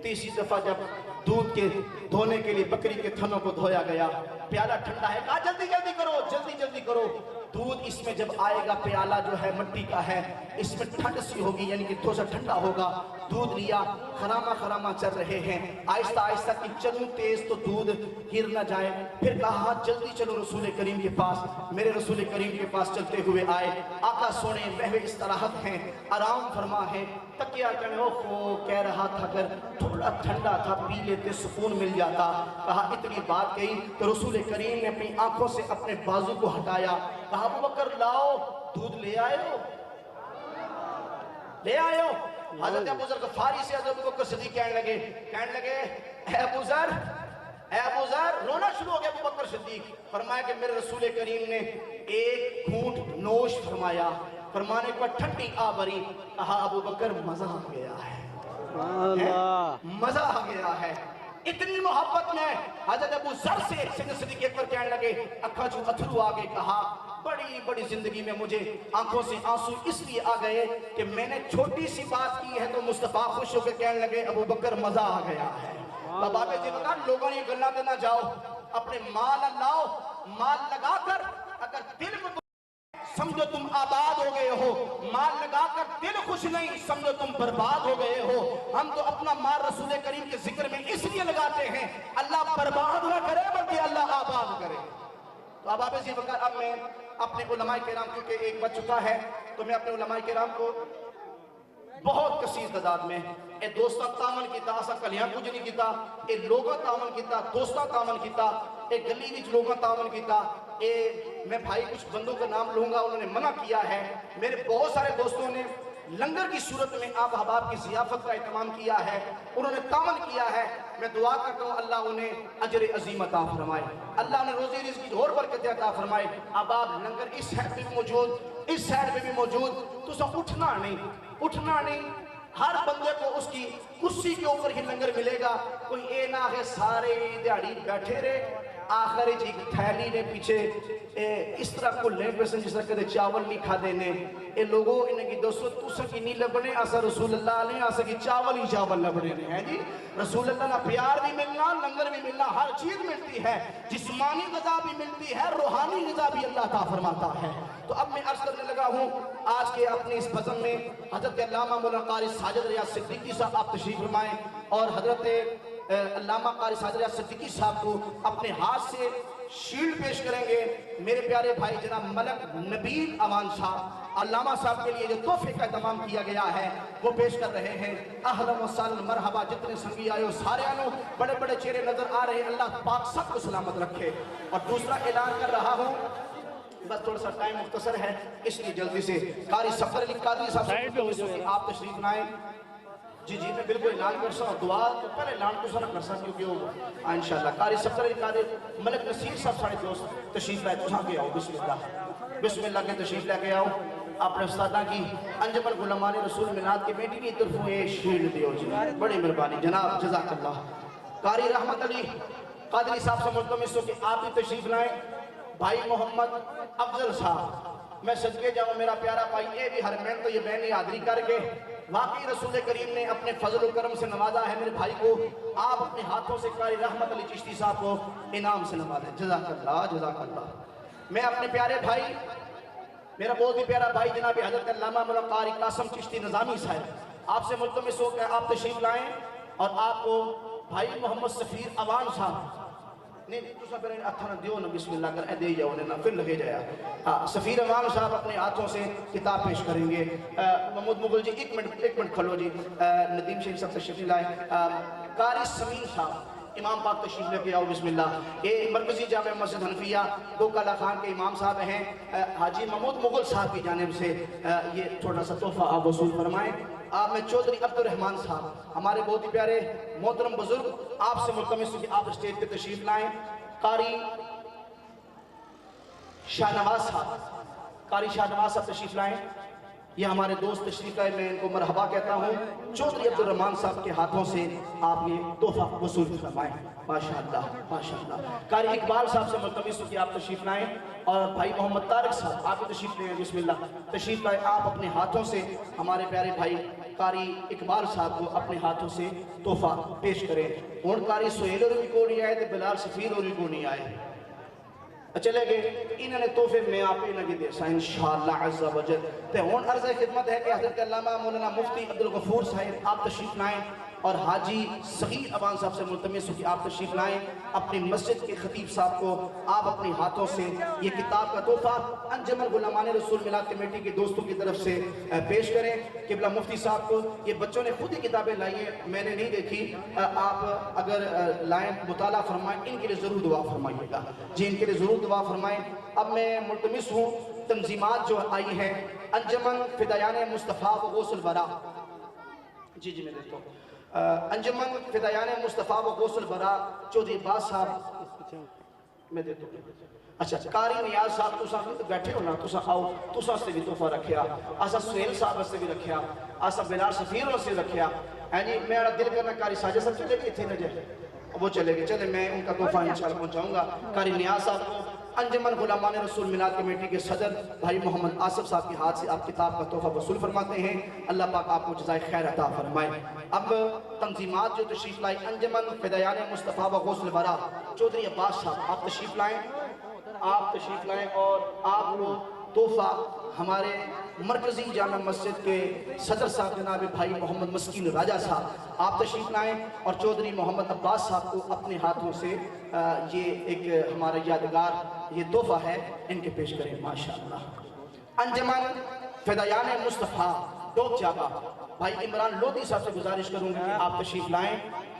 تیسری دفعہ جب دودھ کے دھونے کے لیے بکری کے تھنوں کو دھویا گیا، پیالہ ٹھنڈا ہے، کہا جلدی جلدی کرو، جلدی جلدی کرو، دودھ اس میں جب آئے گا، پیالہ جو ہے مٹی کا ہے، اس میں ٹھنڈ سی ہوگی، یعنی کہ تھوڑا سا ٹھنڈا ہوگا، دودھ لیا، خرامہ چل رہے ہیں، آہستہ آہستہ کہ چلوں تیز تو دودھ گر نہ جائے، پھر کہا جلدی چلو رسول کریم کے پاس، میرے رسول کریم کے پاس چلتے ہوئے آئے، آقا سونے محو استراحت ہیں، آرام فرما ہے، تکیہ کہنے اوہ کہہ رہا تھا اگر تھوڑا ٹھنڈا تھا پی لیتے سکون مل جاتا، کہا اتنی بات کہی تو رسول کریم نے اپنی آنکھوں سے اپنے بازو کو ہٹایا، کہا ابو بکر لاؤ دودھ لے آئے ہو، لے آئے ہو۔ حضرت ابو ذر غفاری سے حضرت ابو بکر صدیق کہنے لگے اے ابو ذر، رونا شروع ہو گیا ابو بکر صدیق، فرمایا کہ میرے رسول کریم نے ایک گھونٹ نوش فرمایا، فرمانے کے بعد ٹھنڈی آبری، کہا ابو بکر مزہ آ گیا ہے، مزہ آ گیا ہے۔ اتنی محبت میں حضرت ابو ذر سے سیدنا صدیق اکبر کہنے لگے، اکھا جو اتھرو آگے، کہا بڑی زندگی میں مجھے آنکھوں سے آنسو اس لیے آ گئے کہ میں نے چھوٹی سی بات کی ہے تو مصطفیٰ خوش ہو کے کہنے لگے ابو بکر مزہ آ گیا ہے۔ بابا جی بتا لوگوں نے گلہ دینا جاؤ، اپنے مال لاؤ، مال لگا کر اگر دل کو سمجھو تم آباد ہو گئے ہو، مال لگا کر دل خوش نہیں سمجھو تم برباد ہو گئے ہو۔ ہم تو اپنا مال رسول کریم کے ذکر میں اس لیے لگاتے ہیں اللہ برباد نہ کرے بلکہ اللہ آباد کرے۔ تو اب آپ اسی وقت اب میں اپنے علماء کرام کیونکہ ایک بچ چکا ہے تو میں اپنے علماء کرام کو بہت کثیر تعداد میں اے دوستاں تعامل کیتا، اسا کلیاں کچھ نہیں کیتا، اے لوگاں تعامل کیتا، دوستاں تعامل کیتا، اے گلی وچ لوگاں تعامل کیتا، میں بھائی کچھ بندوں کا نام لوں گا، انہوں نے منع کیا ہے۔ میرے بہت سارے دوستوں نے لنگر کی صورت میں آپ احباب کی ضیافت کا اہتمام کیا ہے، انہوں نے تعاون کیا ہے۔ میں دعا کرتا ہوں اللہ انہیں اجر عظیم عطا فرمائے، اللہ انہیں روزی رزق کی اور برکت عطا فرمائے۔ احباب لنگر اس سائڈ پہ بھی موجود، اس سائڈ پہ بھی موجود، تو سب اٹھنا نہیں، ہر بندے کو اس کی کرسی کے اوپر ہی لنگر ملے گا۔ کوئی اے نہ ہے سارے دیہڑی بیٹھے رہے، آخر جی تھیلی نے پیچھے اس طرح کھلنے پیسے جس طرح کدے چاول نہیں کھا دینے۔ اے لوگوں انہیں کی دوستو تُسا کی نہیں لبنے، آسا رسول اللہ نے آسا کی چاول ہی چاول لبنے ہیں جی۔ رسول اللہ نے پیار بھی ملنا، لنگر بھی ملنا، ہر چیز ملتی ہے، جسمانی غذا بھی ملتی ہے، روحانی غذا بھی اللہ عطا فرماتا ہے۔ تو اب میں عرض کرنے لگا ہوں آج کے اپنی اس بزم میں حضرت علامہ مولانا قاری ساجد ریاض صدیقی صاحب آپ تشریف فرمائیں، اور حضرت علامہ قاری ساجد ریاض صدیقی صاحب کو اپنے ہاتھ سے شیلڈ پیش کریں گے۔ میرے پیارے بھائی جناب ملک نبیل اوان صاحب علامہ صاحب کے لیے جو تحفے کا اہتمام کیا گیا ہے وہ پیش کر رہے ہیں۔ اہلا و سہلا مرحبا، جتنے سنگی آئے ہو سارے آنو، بڑے بڑے چہرے نظر آ رہے ہیں، اللہ پاک سب کو سلامت رکھے۔ اور دوسرا اعلان کر رہا ہوں، بس تھوڑا سا ٹائم مختصر ہے اس لیے جلدی سے قاری سفر علی قادری صاحب سے آپ تشریف لائیں۔ جی میں بالکل اعلان کر سا دعا تو پہلے اعلان تو سا نہ کر سا کیونکہ وہ انشاءاللہ قاری سفر علی قادری ملک نصیر صاحب سارے دوست تشریف لائے، تو کے آؤ، بسم اللہ کے تشریف لے کے آؤ۔ اپنے استادہ کی انجمن علماء رسول ملاد کے بیٹی کی طرفوں یہ شیلڈ دیو جی، بڑی مہربانی جناب، جزاک اللہ۔ قاری رحمت علی قادری صاحب سے ملتمس ہو کہ آپ بھی تشریف لائیں۔ بھائی محمد افضل صاحب، میں صدقے جاؤں میرا پیارا بھائی، اے بھی حرمین تو یہ بہنی حاضری کر کے واقعی رسول کریم نے اپنے فضل و کرم سے نوازا ہے میرے بھائی کو، آپ اپنے ہاتھوں سے قاری رحمت علی چشتی صاحب کو انعام سے نوازیں۔ جزاک اللہ، جزاک اللہ۔ میں اپنے پیارے بھائی، میرا بہت ہی پیارا بھائی جناب حضرت علامہ مولانا قاری قاسم چشتی نظامی صاحب، آپ سے ملتمس ہو کہ آپ تشریف لائیں، اور آپ کو بھائی محمد سفیر اوان صاحب، نہیں تو سب رہے اتھا نہ دیو نا، بسم اللہ کر دے جاؤ نا، پھر لگے جایا۔ سفیر اوان صاحب اپنے ہاتھوں سے کتاب پیش کریں گے۔ محمود مغل جی ایک منٹ کھلو جی، ندیم شریف صاحب تشریف لائیں۔ قاری سمین صاحب امام پاک تشریف لے کے آؤ، بسم اللہ۔ یہ مرکزی جامع مسجد حنفیہ دو کالا خان کے امام صاحب ہیں، حاجی محمود مغل صاحب کی جانب سے یہ چھوٹا سا تحفہ آپ وصول فرمائیں۔ آپ میں چودھری عبد الرحمن صاحب ہمارے بہت ہی پیارے محترم بزرگ، آپ سے ملتمس ہوں کہ آپ اسٹیج پہ تشریف لائیں۔ قاری شاہ نواز صاحب تشریف لائیں، یہ ہمارے دوست تشریف لائے، میں ان کو مرحبا کہتا ہوں۔ چودھری عبد الرحمن صاحب کے ہاتھوں سے آپ یہ تحفہ وصول فرمائیں، ماشاءاللہ ماشاءاللہ۔ قاری اقبال صاحب سے ملتمس ہوں کہ آپ تشریف لائیں، اور بھائی محمد طارق صاحب آپ بھی تشریف لائیں، بسم اللہ تشریف لائیں۔ آپ اپنے ہاتھوں سے ہمارے پیارے بھائی قاری اقبال صاحب کو اپنے ہاتھوں سے تحفہ پیش کریں۔ اور قاری سہیل اور بھی کو نہیں آئے، بلال سفیر اور بھی کو نہیں آئے، چلے گئے، انہوں نے تحفے میں آپ انہیں دے سا انشاءاللہ عز و جل۔ تے ہون عرض خدمت ہے کہ حضرت علامہ مولانا مفتی عبدالغفور صاحب آپ تشریف لائیں، اور حاجی صغیر اوان صاحب سے ملتمس ہو کہ آپ تشریف لائیں۔ اپنی مسجد کے خطیب صاحب کو آپ اپنے ہاتھوں سے یہ کتاب کا تحفہ انجمن علماء رسول ملاد کمیٹی کے دوستوں کی طرف سے پیش کریں۔ قبلہ مفتی صاحب کو یہ بچوں نے خود ہی کتابیں لائی ہیں، میں نے نہیں دیکھی، آپ اگر لائیں مطالعہ فرمائیں، ان کے لیے ضرور دعا فرمائیے گا جی، ان کے لیے ضرور دعا فرمائیں۔ اب میں ملتمس ہوں تنظیمات جو آئی ہیں، انجمن فدایان مصطفیٰ و غوث البراء، جی میں دیکھتا ہوں، انجمن فدایان مصطفیٰ و غوث البراء چودھری عباس صاحب، میں دیتا ہوں۔ اچھا قاری نیاز صاحب تسا بیٹھے ہو نا، تسا آؤ، تسا سے بھی تحفہ رکھیا، آسا سہیل صاحب سے بھی رکھیا، آسا بلال سفیر سے رکھیا، یعنی میرا دل کرنا قاری ساجد صاحب چلے گئے تھے نہ جائے، وہ چلے گئے، چلے میں ان کا تحفہ انشاءاللہ پہنچاؤں گا۔ قاری نیاز صاحب کو انجمن علماء رسول ملاد کمیٹی کے صدر بھائی محمد آصف صاحب کے ہاتھ سے آپ کتاب کا تحفہ وصول فرماتے ہیں، اللہ پاک آپ کو جزائے خیر عطا فرمائے۔ اب تنظیمات جو تشریف لائیں، انجمن فدایان مصطفیٰ و غوث البراء چودھری عباس صاحب آپ تشریف لائیں، اور آپ کو تحفہ ہمارے مرکزی جامع مسجد کے صدر صاحب جناب بھائی محمد مسکین راجہ صاحب آپ تشریف لائیں، اور چودھری محمد عباس صاحب کو اپنے ہاتھوں سے یہ ایک ہمارا یادگار یہ تحفہ ہے، ان کے پیش کریں ماشاءاللہ۔ انجمن فدایان مصطفیٰ ڈوک جابا بھائی عمران لودھی صاحب سے گزارش کروں گا کہ آپ تشریف لائیں،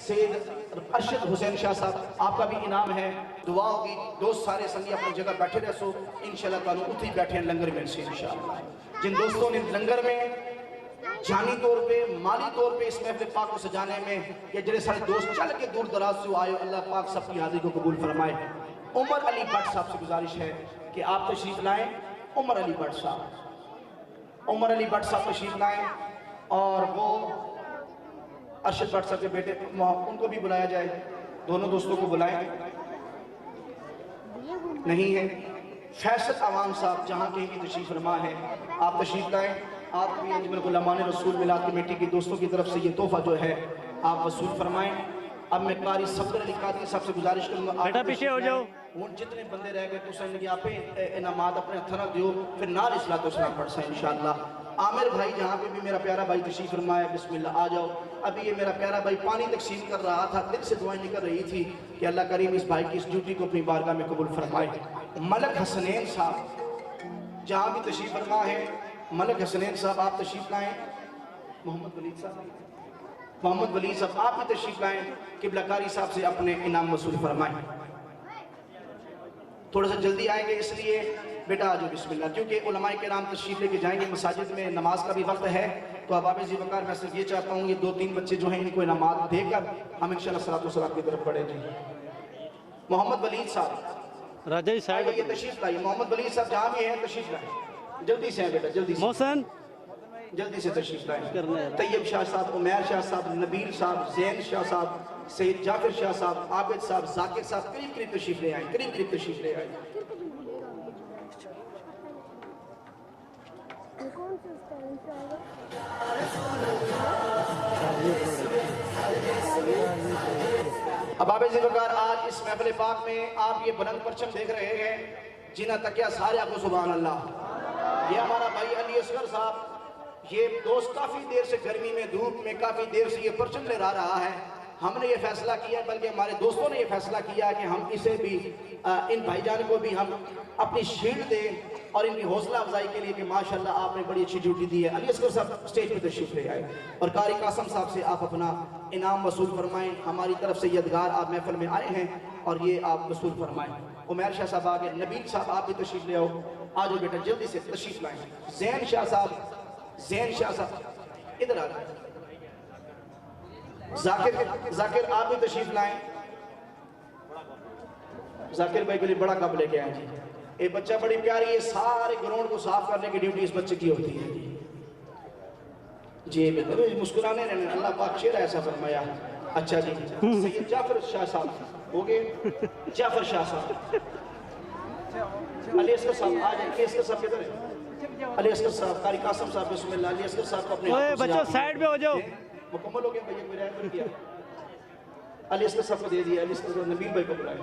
سید ارشد حسین شاہ صاحب آپ کا بھی انعام ہے، دعا ہوگی، دوست سارے سنگی اپنی جگہ بیٹھے رہ سو انشاءاللہ تعالیٰ اتھی بیٹھے ہیں لنگر میں سے انشاءاللہ۔ جن دوستوں نے لنگر میں جانی طور پہ مالی طور پہ اس محفل پاک کو سجانے میں یا جنہیں سارے دوست چل کے دور دراز سے آئے، اللہ پاک سب کی حاضری کو قبول فرمائے۔ عمر علی بٹ صاحب سے گزارش ہے کہ آپ تشریف لائیں، عمر علی بٹ صاحب تشریف لائیں، اور وہ ارشد بٹ صاحب کے بیٹے ان کو بھی بلایا جائے، دونوں دوستوں کو بلائیں، نہیں ہے۔ فیصل عوام صاحب جہاں کہیں بھی تشریف فرما ہے، آپ تشریف لائیں، آپ بھی انجمن علماء رسول میلاد کمیٹی کی دوستوں کی طرف سے یہ تحفہ جو ہے آپ وصول فرمائیں۔ اب میں قاری صفدر علی قادری صاحب سے گزارش کروں گا، بیٹا پیچھے ہو جاؤ، ہوں جتنے بندے رہ گئے تو سنگی آپ انعامات اپنے ہتھنا دیو، پھر نال اصلاۃ و اسلام پڑھ سائیں انشاءاللہ۔ عامر بھائی جہاں پہ بھی میرا پیارا بھائی تشریف فرمایا، بسم اللہ آ جاؤ۔ ابھی یہ میرا پیارا بھائی پانی تقسیم کر رہا تھا، دل سے دعائیں نکل رہی تھی کہ اللہ کریم اس بھائی کی اس ڈیوٹی کو اپنی بارگاہ میں قبول فرمائے۔ ملک حسنین صاحب جہاں بھی تشریف فرما ہے، ملک حسنین صاحب آپ تشریف لائیں، محمد ولید صاحب آپ بھی تشریف لائیں، قبلہ کاری صاحب سے اپنے انعام وصول فرمائیں۔ تھوڑا سا جلدی آئیں گے اس لیے بیٹا آجو بسم اللہ، کیونکہ علماء کرام تشریف لے کے جائیں گے، مساجد میں نماز کا بھی وقت ہے، تو اب ذی وقار میں صرف یہ چاہتا ہوں یہ 2-3 بچے جو ہیں ان کو انعامات دے کر ہم انشاءاللہ صلاۃ و سلام کی طرف بڑھیں جی۔ محمد ولید صاحب راجہ جی سائیڈ یہ تشریف لائیے، محمد ولید صاحب جہاں بھی ہیں تشریف لائیں، جلدی سے ہیں بیٹا، جلدی سے محسن جلدی سے تشریف لائیں۔ طیب شاہ صاحب، عمیر شاہ صاحب، نبیل صاحب، زین شاہ صاحب، سید جعفر شاہ صاحب، عابد صاحب، ذاکر صاحب قریب قریب تشریف لے آئیں، قریب قریب تشریف لے آئیں۔ اب ذی وقار آج اس محفل پاک میں آپ یہ بلند پرچم دیکھ رہے ہیں، جنہ تکیہ سارے آپ کو سبحان اللہ۔ یہ ہمارا بھائی علی اصغر صاحب، یہ دوست کافی دیر سے گرمی میں دھوپ میں کافی دیر سے یہ پرچم لے رہا ہے۔ ہم نے یہ فیصلہ کیا، بلکہ ہمارے دوستوں نے یہ فیصلہ کیا کہ ہم اسے بھی ان بھائی جان کو بھی ہم اپنی شیلڈ دیں اور ان کی حوصلہ افزائی کے لیے کہ ماشاءاللہ آپ نے بڑی اچھی ڈیوٹی دی ہے۔ علی اصغر صاحب سٹیج پہ تشریف لے آئے اور قاری قاسم صاحب سے آپ اپنا انعام وصول فرمائیں، ہماری طرف سے یہ ادگار آپ محفل میں آئے ہیں اور یہ آپ وصول فرمائیں۔ عمیر شاہ صاحب آگے، نبیل صاحب آپ بھی تشریف لے آؤ، آجو بیٹا جلدی سے تشریف لائیں۔ زین شاہ صاحب ادھر آ جائیں، ذاکر آپ بھی تشریف لائیں، ذاکر بھائی کے لیے بڑا کپ لے کے آئیں جی۔ ایک بچہ بڑی پیاری ہے، سارے گراؤنڈ کو صاف کرنے کی ڈیوٹی اس بچے کی ہوتی ہے جی۔ مسکرانے رہنے، اللہ پاک چہرہ ایسا فرمایا۔ اچھا جی، سید جعفر شاہ صاحب ہو گئے، جعفر شاہ صاحب، علی اصغر صاحب آ جائیں، علی اصغر صاحب کدھر ہیں؟ علی اصغر صاحب، قاری قاسم صاحب بسم اللہ، علی اصغر صاحب کو اپنے ہاتھوں سے بچوں سائیڈ پہ ہو جاؤ، مکمل ہو گیا بھئی کوئی رہ کیا، علی اصغر صاحب کو دے دیا، علی اصغر نبیل بھائی کو بلائے،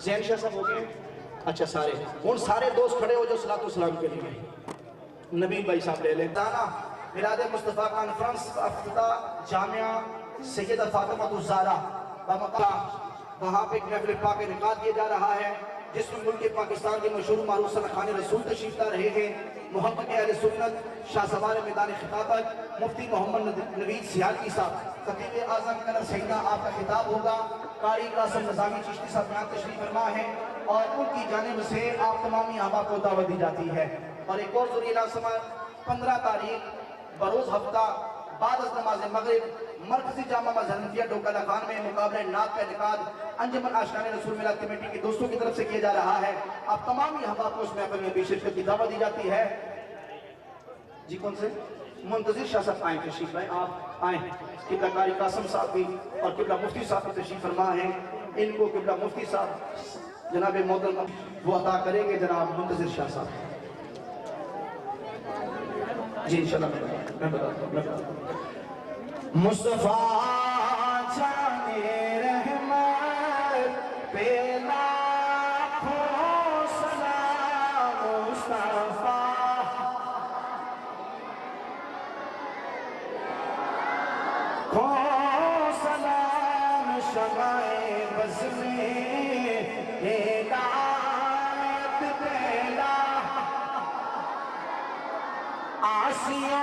زین شاہ صاحب ہو گئے، اچھا سارے ان سارے دوست کھڑے ہو جو صلاۃ و سلام کے لیے، نبیل بھائی صاحب لے لیں۔ دانا میلاد مصطفیٰ کانفرنس افتتاح جامعہ سیدہ فاطمہ الزہرا وہاں پہ ایک محفل پاک انعقاد کیا جا رہا ہے، جس میں ملک پاکستان کے مشہور معروف سرخان رسول تشریف لا رہے ہیں، محمد اہل سنت شاہ سوار میدان خطابت مفتی محمد نوید سیالکی صاحب، خطیب اعظم کنر سیدہ آپ کا خطاب ہوگا، قاری قاسم نظامی چشتی صاحب یہاں تشریف فرما ہے اور ان کی جانب سے آپ تمامی احباب کو دعوت دی جاتی ہے۔ اور ایک اور ضروری لازمہ 15 تاریخ بروز ہفتہ بعد از نماز مغرب مرکزی جامعہ مسجد حنفیہ ڈوکالہ خان میں مقابلہ نعت کا انعقاد انجمن عاشقان رسول میلاد کمیٹی کے دوستوں کی طرف سے کیا جا رہا ہے۔ اب تمامی احباب کو اس محفل میں بھی شرکت کی دعوت دی جاتی ہے۔ جی کون سے منتظر شاہ صاحب آئیں، تشریف لائیں، آپ آئیں، قبلہ قاری قاسم صاحب بھی اور قبلہ مفتی صاحب بھی تشریف فرما ہیں، ان کو قبلہ مفتی صاحب جناب محترم وہ عطا کریں گے، جناب منتظر شاہ صاحب جی انشاءاللہ میں بتاتا ہوں۔ مصطفیٰ جان رحمت پہ لاکھوں سلام، مصطفیٰ کو سلام، شمع بز میں ہدایت پھیلا، آسیوں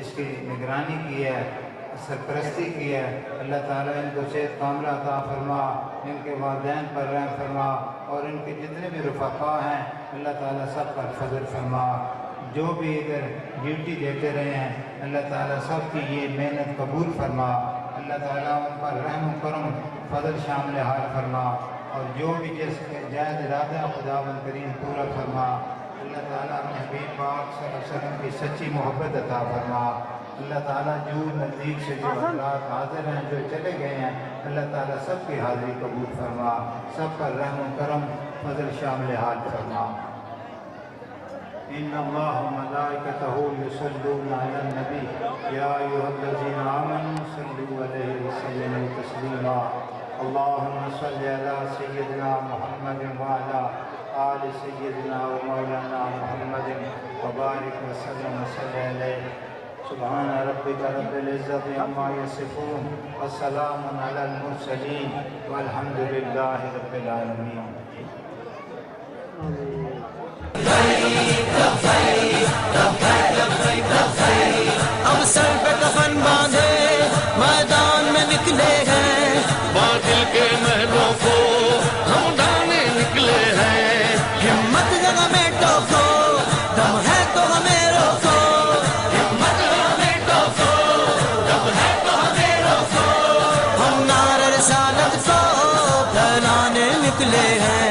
اس کی نگرانی کی ہے، سرپرستی کی ہے۔ اللہ تعالیٰ ان کو صحت کاملہ عطا فرما، ان کے والدین پر رحم فرما، اور ان کے جتنے بھی رفقا ہیں اللہ تعالیٰ سب پر فضل فرما۔ جو بھی ادھر ڈیوٹی دیتے رہے ہیں اللہ تعالیٰ سب کی یہ محنت قبول فرما۔ اللہ تعالیٰ ان پر رحم و کرم فضل شامل حال فرما، اور جو بھی جس کے جائز ارادہ خداوند کریم پورا فرما۔ اللہ تعالیٰ اپنے حبیب پاک صلی اللہ علیہ وسلم کی سچی محبت عطا فرما۔ اللہ تعالیٰ جو نزدیک سے جو حضرات حاضر ہیں، جو چلے گئے ہیں، اللہ تعالیٰ سب کی حاضری قبول فرما، سب پر رحم و کرم فضل شامل حال فرما۔ ان اللہ و ملائکتہ یصلون علی النبی یا ایھا الذین آمنوا صلوا علیہ وسلموا تسلیما۔ اللہم صل علی سیدنا محمد وعلی آل سیدنا و مولانا محمد وبارک وسلم وصلی علیہ۔ سبحان ربک رب العزت عما یصفون والسلام علی المرسلین والحمد للہ رب العالمین۔ اب سر پہ کفن باندھے میدان میں نکلے ہیں، باطل کے محلوں کو ہم ڈھانے نکلے ہیں۔ ہمت جگہ میں ٹوکو، دم ہے تو ہمیں روکو، ہمت جگہ میں ٹوکو، دم ہے تو ہمیں روکو۔ ہم نعرہ رسالت کو پھیلانے نکلے ہیں۔